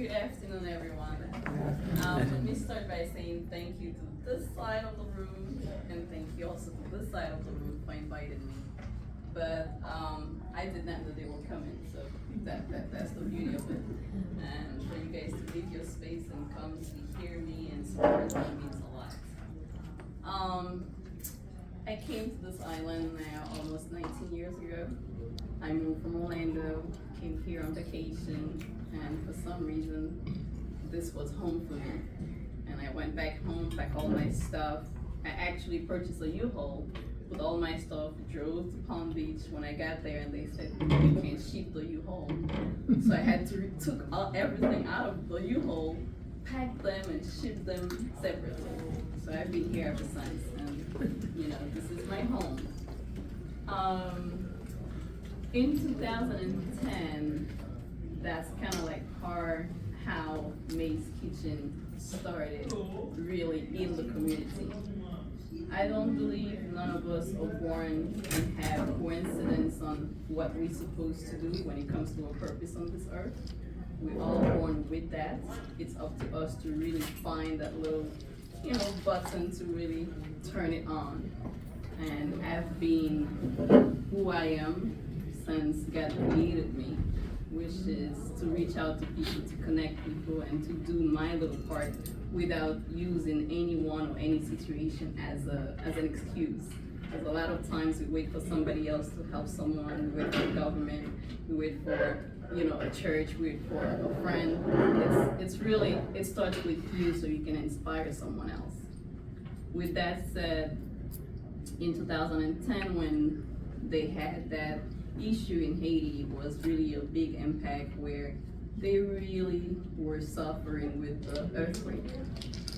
Good afternoon, everyone. Let me start by saying thank you to this side of the room, and thank you also to this side of the room for inviting me. But I did not know they were coming, so that's the beauty of it. And for you guys to leave your space and come to hear me and support me means a lot. I came to this island now almost 19 years ago. I moved from Orlando, came here on vacation, and for some reason, this was home for me. And I went back home, packed all my stuff. I actually purchased a U-Haul with all my stuff, drove to Palm Beach. When I got there, and they said, you can't ship the U-Haul. So I had to took everything out of the U-Haul, pack them, and ship them separately. So I've been here ever since, and this is my home. In 2010, that's kind of like how May's Kitchen started really in the community. I don't believe none of us are born and have coincidence on what we're supposed to do when it comes to a purpose on this earth. We're all born with that. It's up to us to really find that little, button to really turn it on. And I've been who I am since God created me, which is to reach out to people, to connect people, and to do my little part without using anyone or any situation as an excuse. Because a lot of times we wait for somebody else to help someone, we wait for the government, we wait for a church, we wait for a friend. It's really, it starts with you so you can inspire someone else. With that said, in 2010 when they had that issue in Haiti, was really a big impact where they really were suffering with the earthquake.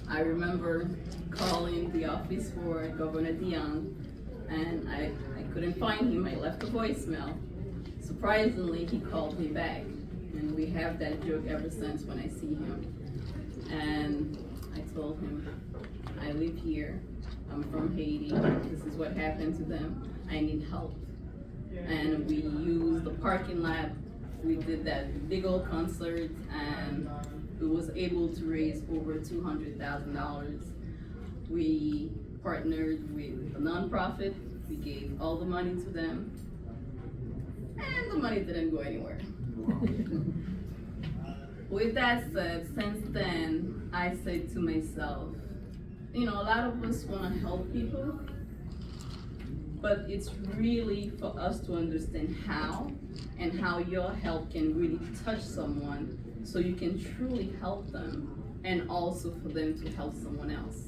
I remember calling the office for Governor Dion, and I couldn't find him. I left a voicemail. Surprisingly, he called me back, and we have that joke ever since when I see him. And I told him, I live here, I'm from Haiti, this is what happened to them, I need help. And we used the parking lot. We did that big old concert, and we was able to raise over $200,000. We partnered with a nonprofit. We gave all the money to them, and the money didn't go anywhere. With that said, since then, I said to myself, a lot of us want to help people, but it's really for us to understand how, and how your help can really touch someone so you can truly help them, and also for them to help someone else.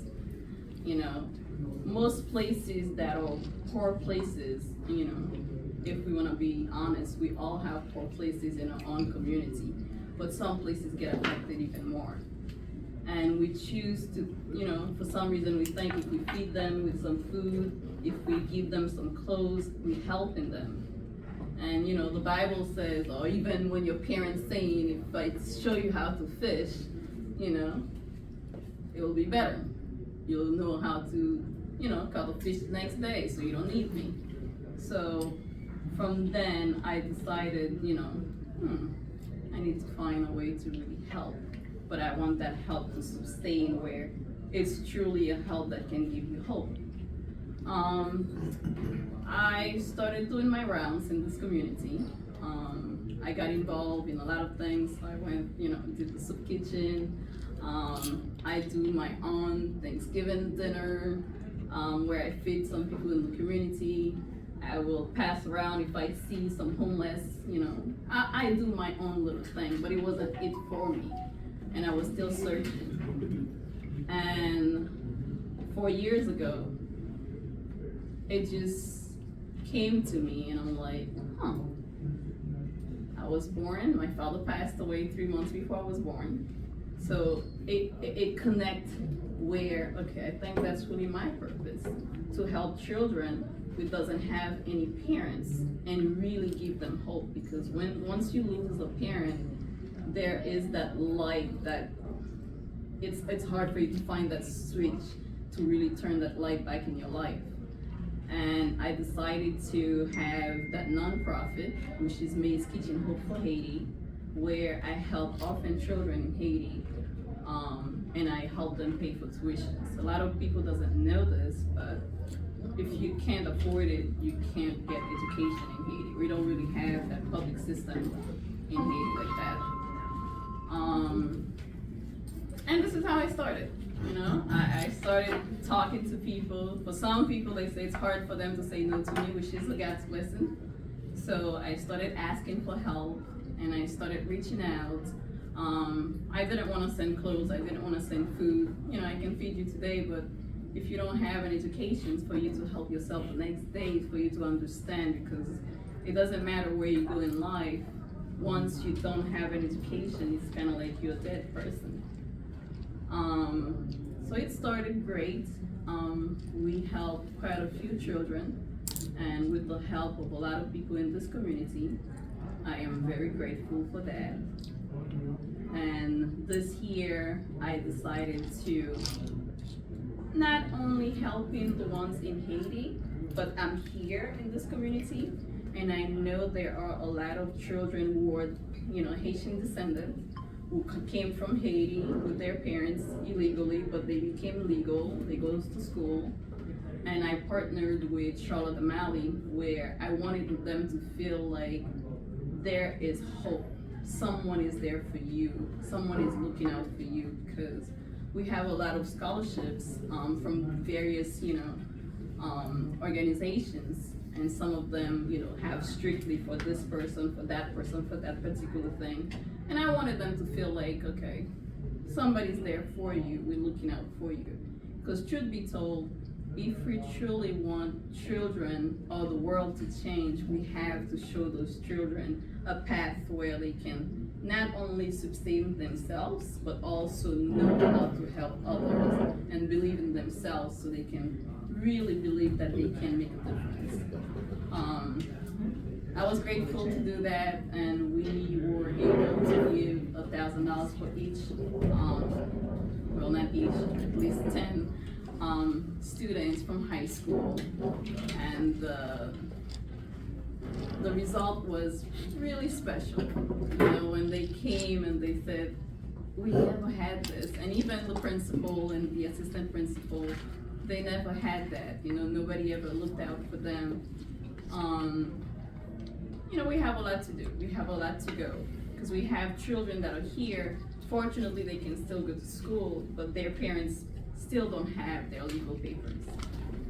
Most places that are poor places, if we want to be honest, we all have poor places in our own community, but some places get affected even more. And we choose to, for some reason we think if we feed them with some food, if we give them some clothes, we're helping them. And the Bible says, or even when your parents saying, if I show you how to fish, it will be better. You'll know how to, caught the fish the next day, so you don't need me. So from then I decided, I need to find a way to really help. But I want that help to sustain where it's truly a help that can give you hope. I started doing my rounds in this community. I got involved in a lot of things. I went, did the soup kitchen. I do my own Thanksgiving dinner where I feed some people in the community. I will pass around if I see some homeless, I do my own little thing, but it wasn't it for me. And I was still searching. And 4 years ago, it just came to me, and I'm like, I was born, my father passed away 3 months before I was born. So it connect where, okay, I think that's really my purpose, to help children who doesn't have any parents and really give them hope. Because once you lose a parent, there is that light that it's hard for you to find that switch to really turn that light back in your life. And I decided to have that nonprofit, which is May's Kitchen Hope for Haiti, where I help orphan children in Haiti, and I help them pay for tuitions. A lot of people doesn't know this, but if you can't afford it, you can't get education in Haiti. We don't really have that public system in Haiti like that. And this is how I started. I started talking to people. For some people, they say it's hard for them to say no to me, which is a God's blessing. So I started asking for help, and I started reaching out. I didn't want to send clothes. I didn't want to send food. I can feed you today, but if you don't have an education, it's for you to help yourself the next day, it's for you to understand, because it doesn't matter where you go in life. Once you don't have an education, it's kind of like you're a dead person. So it started great. We helped quite a few children, and with the help of a lot of people in this community, I am very grateful for that. And this year, I decided to not only helping the ones in Haiti, but I'm here in this community, and I know there are a lot of children who are, Haitian descendants, who came from Haiti with their parents illegally, but they became legal, they go to school. And I partnered with Charlotte Mali, where I wanted them to feel like there is hope. Someone is there for you. Someone is looking out for you, because we have a lot of scholarships from various, organizations, and some of them, have strictly for this person, for that particular thing. And I wanted them to feel like, okay, somebody's there for you. We're looking out for you. Because truth be told, if we truly want children or the world to change, we have to show those children a path where they can not only sustain themselves, but also know how to help others and believe in themselves, so they can really believe that they can make a difference. I was grateful to do that, and we were able to give $1,000 for each, well, not each, at least 10 students from high school. And the result was really special. When they came and they said, we never had this, and even the principal and the assistant principal, they never had that. Nobody ever looked out for them. We have a lot to do. We have a lot to go, because we have children that are here. Fortunately, they can still go to school, but their parents still don't have their legal papers,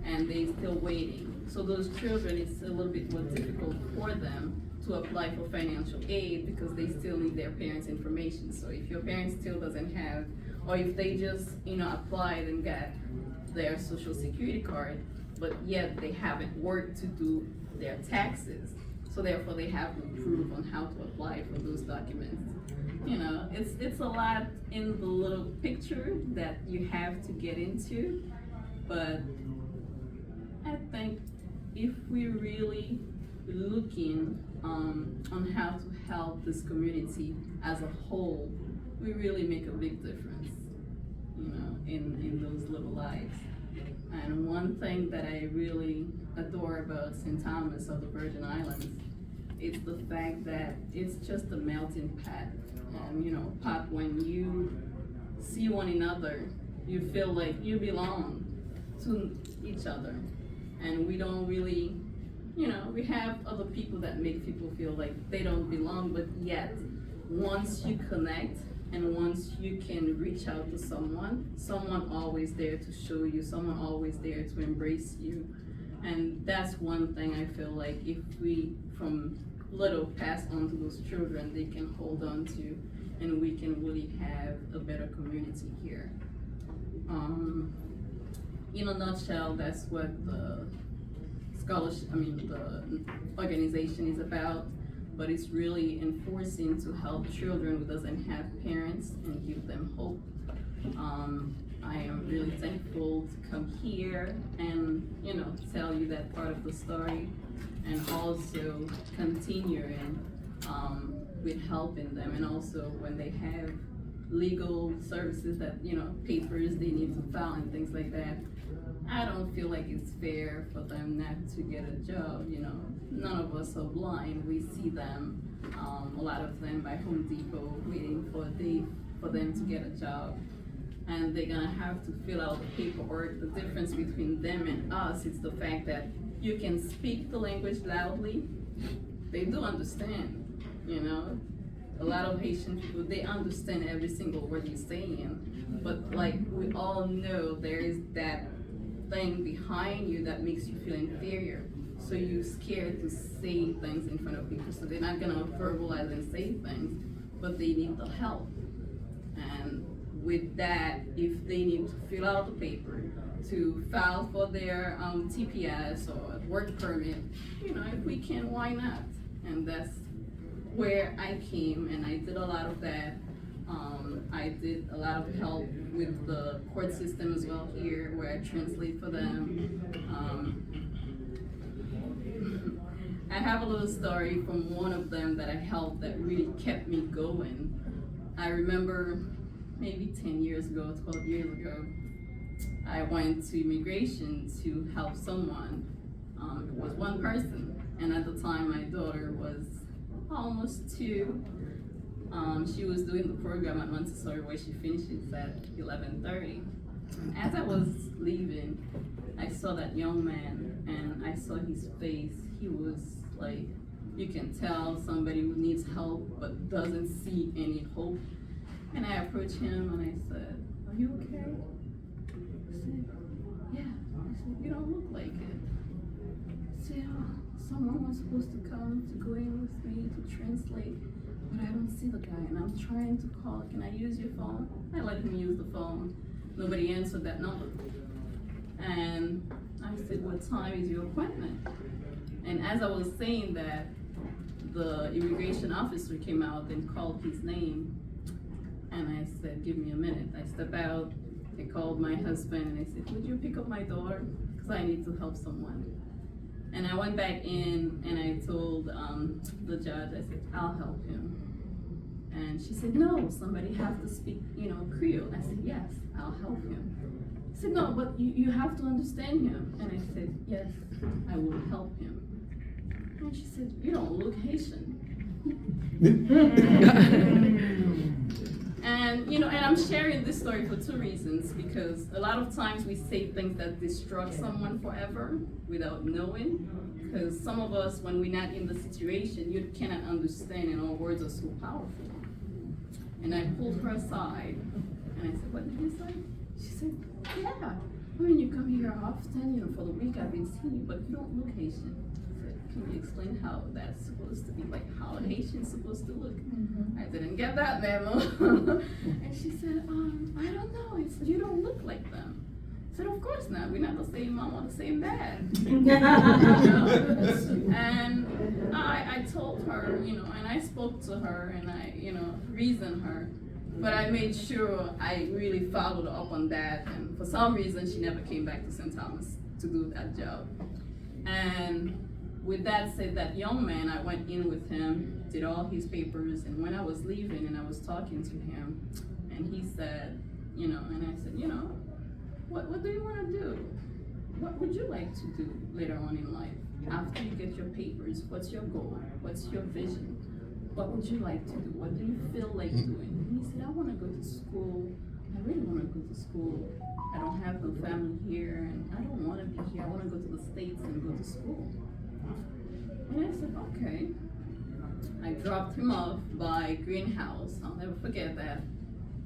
and they're still waiting. So those children, it's a little bit more difficult for them to apply for financial aid, because they still need their parents' information. So if your parents still doesn't have, or if they just applied and got their social security card, but yet they haven't worked to do their taxes, so therefore they have no proof on how to apply for those documents. It's a lot in the little picture that you have to get into, but I think if we're really looking on how to help this community as a whole, we really make a big difference, in those little lives. And one thing that I really adore about St. Thomas of the Virgin Islands is the fact that it's just a melting pot. Pot, when you see one another, you feel like you belong to each other. And we don't really, we have other people that make people feel like they don't belong, but yet, once you connect, and once you can reach out to someone always there to show you, someone always there to embrace you. And that's one thing I feel like if we, from little, pass on to those children, they can hold on to, and we can really have a better community here. In a nutshell, that's what the scholarship, the organization is about. But it's really enforcing to help children who doesn't have parents and give them hope. I am really thankful to come here and tell you that part of the story, and also continuing with helping them, and also when they have legal services that papers they need to file and things like that. I don't feel like it's fair for them not to get a job. None of us are blind. We see them a lot of them by Home Depot, waiting for them to get a job. And they're gonna have to fill out the paperwork. The difference between them and us is the fact that you can speak the language loudly. They do understand, you know. A lot of Haitian people, they understand every single word you're saying. But like we all know, there is that thing behind you that makes you feel inferior. So you're scared to say things in front of people. So they're not gonna verbalize and say things, but they need the help. And with that, if they need to fill out the paper, to file for their TPS or work permit, you know, if we can, why not? And that's where I came, and I did a lot of that. I did a lot of help with the court system as well here, where I translate for them. I have a little story from one of them that I helped that really kept me going. I remember maybe 10 years ago, 12 years ago, I went to immigration to help someone. It was one person, and at the time my daughter was almost 2. She was doing the program at Montessori where she finishes at 11:30. As I was leaving, I saw that young man, and I saw his face. He was like, you can tell somebody who needs help but doesn't see any hope. And I approached him and I said, "Are you okay?" He said, "Yeah." I said, "You don't look like it." He said, "Someone was supposed to come to go in with me to translate, but I don't see the guy, and I'm trying to call. Can I use your phone?" I let him use the phone. Nobody answered that number. And I said, "What time is your appointment?" And as I was saying that, the immigration officer came out and called his name. And I said, "Give me a minute." I stepped out, I called my husband, and I said, "Would you pick up my daughter? Because I need to help someone." And I went back in and I told the judge, I said, "I'll help him." And she said, "No, somebody has to speak, Creole." I said, "Yes, I'll help him." She said, "No, but you have to understand him." And I said, "Yes, I will help him." And she said, "You don't look Haitian." And and I'm sharing this story for 2 reasons, because a lot of times we say things that destruct someone forever without knowing. Because some of us, when we're not in the situation, you cannot understand, and our words are so powerful. And I pulled her aside, and I said, "What did you say?" She said, "Yeah, I mean, you come here often, for the week I've been seeing you, but you don't look Haitian." Can you explain how that's supposed to be, like how a Haitian's supposed to look? Mm-hmm. I didn't get that memo. And she said, "I don't know, you don't look like them." I said, "Of course not, we're not the same mom or the same dad." And I told her, and I spoke to her, and I, reasoned her, but I made sure I really followed up on that, and for some reason she never came back to St. Thomas to do that job. And with that said, that young man, I went in with him, did all his papers, and when I was leaving and I was talking to him, and he said, and I said, what do you want to do? What would you like to do later on in life? After you get your papers, what's your goal? What's your vision? What would you like to do? What do you feel like doing? And he said, "I want to go to school. I really want to go to school. I don't have no family here, and I don't want to be here. I want to go to the States and go to school." And I said, "Okay." I dropped him off by Greenhouse. I'll never forget that.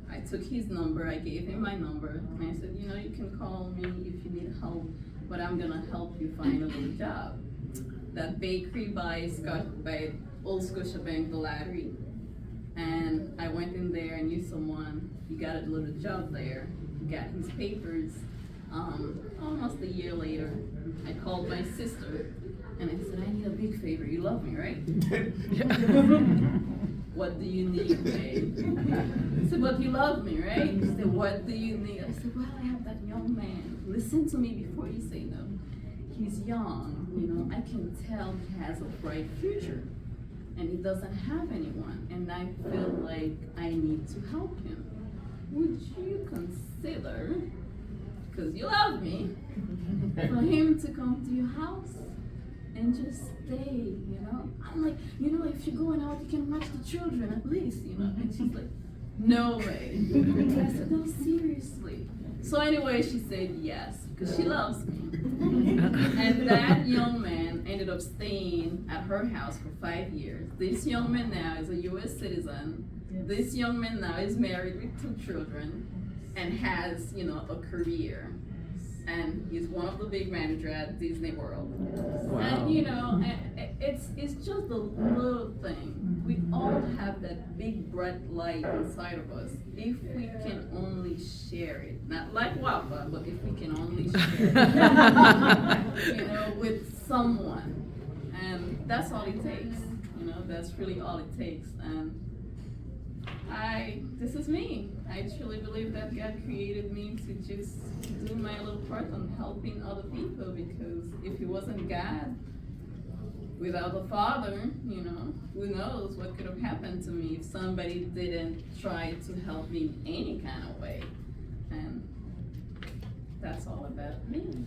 I took his number, I gave him my number, and I said, "You can call me if you need help, but I'm gonna help you find a little job." That bakery by Old Scotiabank, the Lottery. And I went in there, I knew someone, he got a little job there, he got his papers. Almost a year later, I called my sister, and I said, "I need a big favor. You love me, right?" "What do you need, babe?" I said, "But you love me, right?" She said, "What do you need?" I said, "Well, I have that young man. Listen to me before you say no. He's young, I can tell he has a bright future, and he doesn't have anyone, and I feel like I need to help him. Would you consider, because you love me, for him to come to your house and just stay, you know? I'm like, you know, if you're going out, you can watch the children at least, you know? And she's like, no way. And I said, no, seriously. So anyway, she said yes, because she loves me. And that young man ended up staying at her house for 5 years. This young man now is a U.S. citizen. This young man now is married with 2 children and has, you know, a career. And he's one of the big managers at Disney World. Wow. And you know, it's just a little thing. We all have that big bright light inside of us. If we can only share it, not like Wafa, but if we can only share it, you know, with someone, and that's all it takes. You know, that's really all it takes. And this is me. I truly believe that God created me to just do my little part on helping other people, because if it wasn't God, without the Father, you know, who knows what could have happened to me if somebody didn't try to help me in any kind of way. And that's all about me.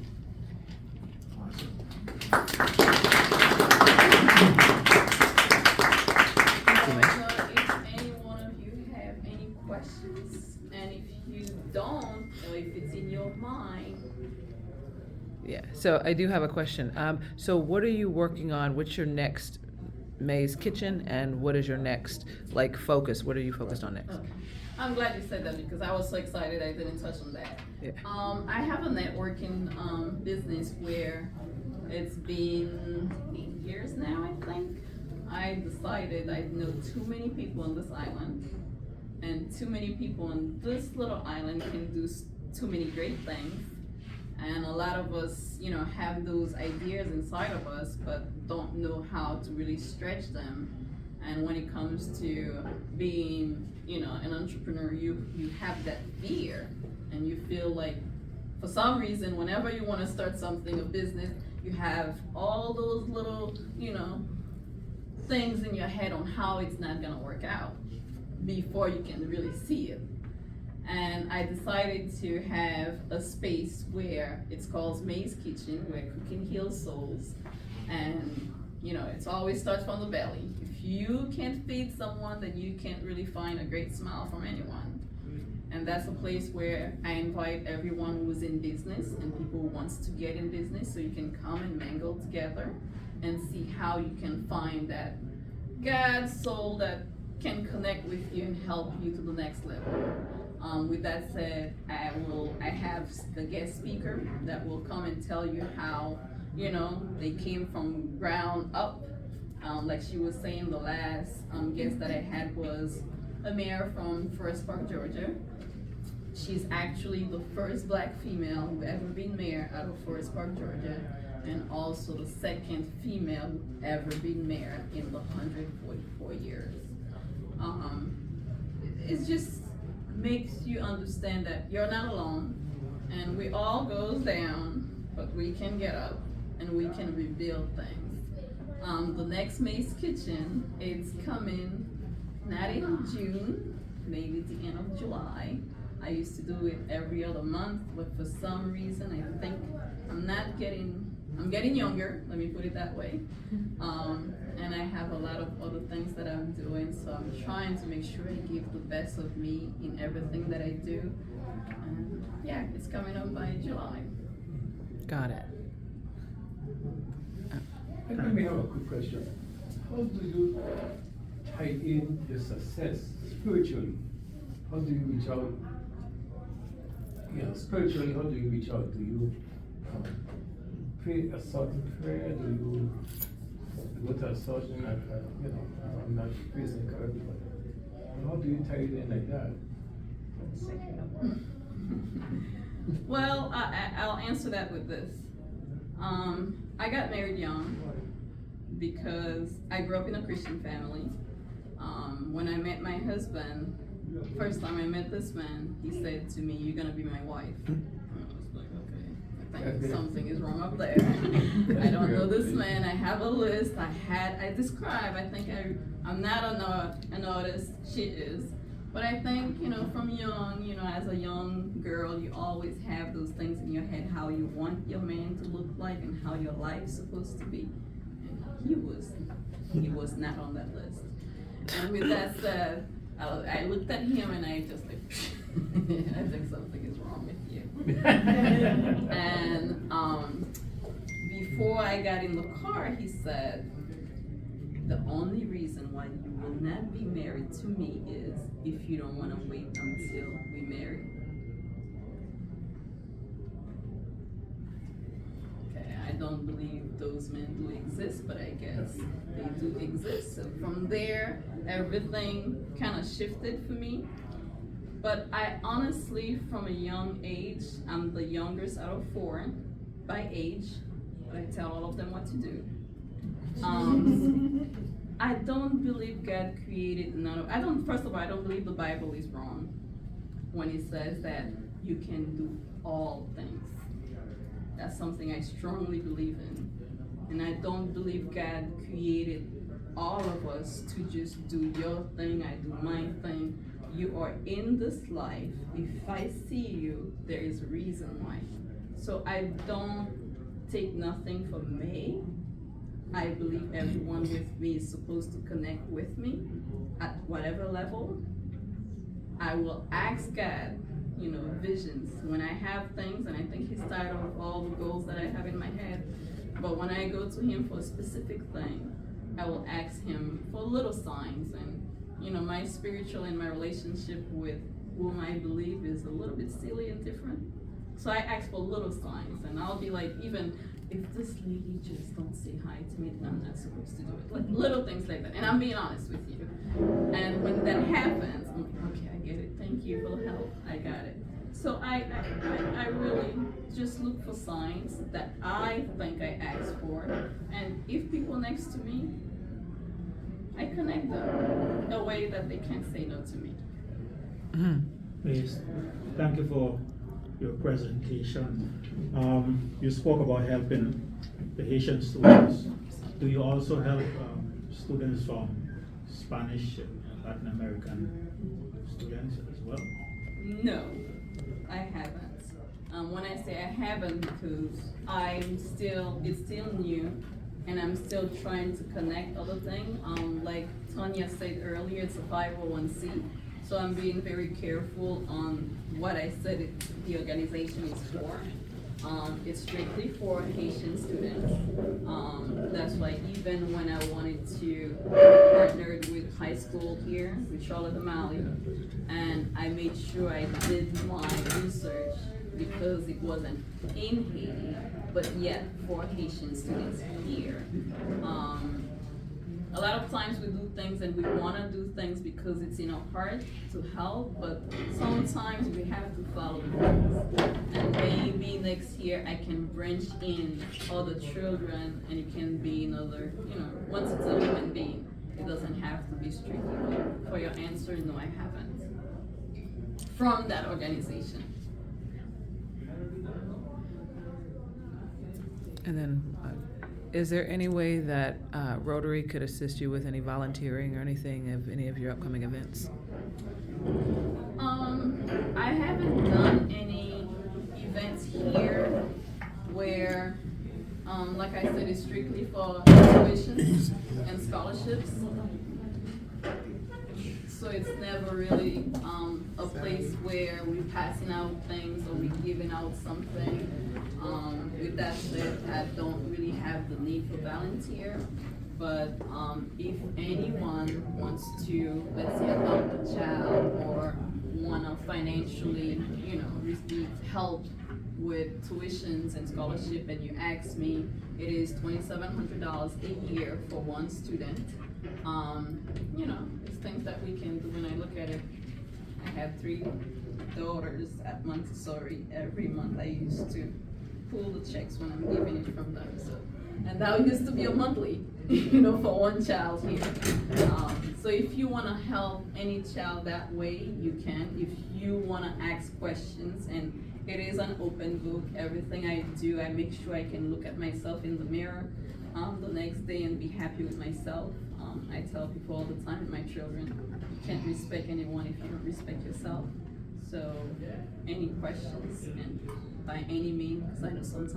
Questions, and if you don't, or if it's in your mind. Yeah, so I do have a question. So what are you working on? What's your next May's Kitchen, and what is your next focus? What are you focused on next? Okay. I'm glad you said that, because I was so excited I didn't touch on that. Yeah. I have a networking business where it's been 8 years now, I think. I decided I know too many people on this island. And too many people on this little island can do too many great things. And a lot of us, you know, have those ideas inside of us, but don't know how to really stretch them. And when it comes to being, you know, an entrepreneur, you have that fear, and you feel like, for some reason, whenever you want to start something, a business, you have all those little, you know, things in your head on how it's not gonna work out before you can really see it. And I decided to have a space where it's called May's Kitchen, where cooking heals souls. And you know, it's always starts from the belly. If you can't feed someone, then you can't really find a great smile from anyone. And that's a place where I invite everyone who's in business and people who wants to get in business, so you can come and mingle together and see how you can find that God's soul that can connect with you and help you to the next level. With that said, I have the guest speaker that will come and tell you how, you know, they came from ground up. Like she was saying, the last guest that I had was a mayor from Forest Park, Georgia. She's actually the first Black female who ever been mayor out of Forest Park, Georgia, and also the second female who ever been mayor in the 144 years. It just makes you understand that you're not alone, and we all goes down, but we can get up and we can rebuild things. The next May's Kitchen is coming, not in June, maybe at the end of July. I used to do it every other month, but for some reason I think I'm getting younger, let me put it that way. And I have a lot of other things that I'm doing, so I'm trying to make sure I give the best of me in everything that I do. And yeah, it's coming up by July. Got it. Let me have a quick question. How do you tie in the success spiritually? How do you reach out? Spiritually, how do you reach out? Do you pray a certain prayer? Do you go to a certain, I'm not praising correctly, but how do you tie it in like that? Well, I'll answer that with this. I got married young because I grew up in a Christian family. When I met my husband, first time I met this man, he said to me, "You're gonna be my wife." I was like, okay, I think something is wrong up there. I don't know this man. I have a list. I describe. I think I'm not an artist. She is. But I think, from young, as a young girl, you always have those things in your head, how you want your man to look like and how your life's supposed to be. he was not on that list. And with that said, I looked at him and I just like, I think something is wrong with you. And before I got in the car, he said, the only reason why you will not be married to me is if you don't want to wait until we marry. Okay, I don't believe those men do exist, but I guess they do exist. So from there, everything kind of shifted for me. But I honestly, from a young age, I'm the youngest out of 4 by age, but I tell all of them what to do. I don't believe God created first of all, I don't believe the Bible is wrong when it says that you can do all things. That's something I strongly believe in. And I don't believe God created all of us to just do your thing, I do my thing. You are in this life. If I see you, there is a reason why. So I don't take nothing from me. I believe everyone with me is supposed to connect with me at whatever level. I will ask God, visions. When I have things, and I think He's tired of all the goals that I have in my head, but when I go to Him for a specific thing, I will ask Him for little signs. And, my spiritual and my relationship with whom I believe is a little bit silly and different. So I ask for little signs, and I'll be like, even if this lady just don't say hi to me, then I'm not supposed to do it. Like little things like that. And I'm being honest with you. And when that happens, I'm like, okay, I get it. Thank you for the help. I got it. So I really just look for signs that I think I asked for. And if people next to me, I connect them in a way that they can't say no to me. Yes, thank you for your presentation. You spoke about helping the Haitian students. Do you also help students from Spanish and Latin American students as well? No, I haven't. When I say I haven't, because it's still new, and I'm still trying to connect other things. Like Tanya said earlier, it's a 501c. So I'm being very careful on what I said the organization is for. It's strictly for Haitian students. That's why even when I wanted to partner with high school here, with Charlotte O'Malley, and I made sure I did my research because it wasn't in Haiti, but yet for Haitian students here. A lot of times we do things and we want to do things because it's in our heart to help, but sometimes we have to follow rules. And maybe next year I can branch in other children, and it can be another, once it's a human being, it doesn't have to be strictly. But for your answer, no, I haven't. From that organization. And then, is there any way that Rotary could assist you with any volunteering or anything of any of your upcoming events? I haven't done any events here where, like I said, it's strictly for tuition and scholarships. So it's never really a place where we're passing out things or we're giving out something. With that said, I don't really have the need for volunteer. But if anyone wants to, let's say, adopt a child or want to financially, receive help with tuitions and scholarship, and you ask me, it is $2,700 a year for one student. It's things that we can do. When I look at it, I have 3 daughters at Montessori. Every month I used to pull the checks when I'm giving it from them. So, and that used to be a monthly, for one child here. So if you want to help any child that way, you can. If you want to ask questions, and it is an open book. Everything I do, I make sure I can look at myself in the mirror the next day and be happy with myself. I tell people all the time, my children, you can't respect anyone if you don't respect yourself. So any questions, and by any means, because I know sometimes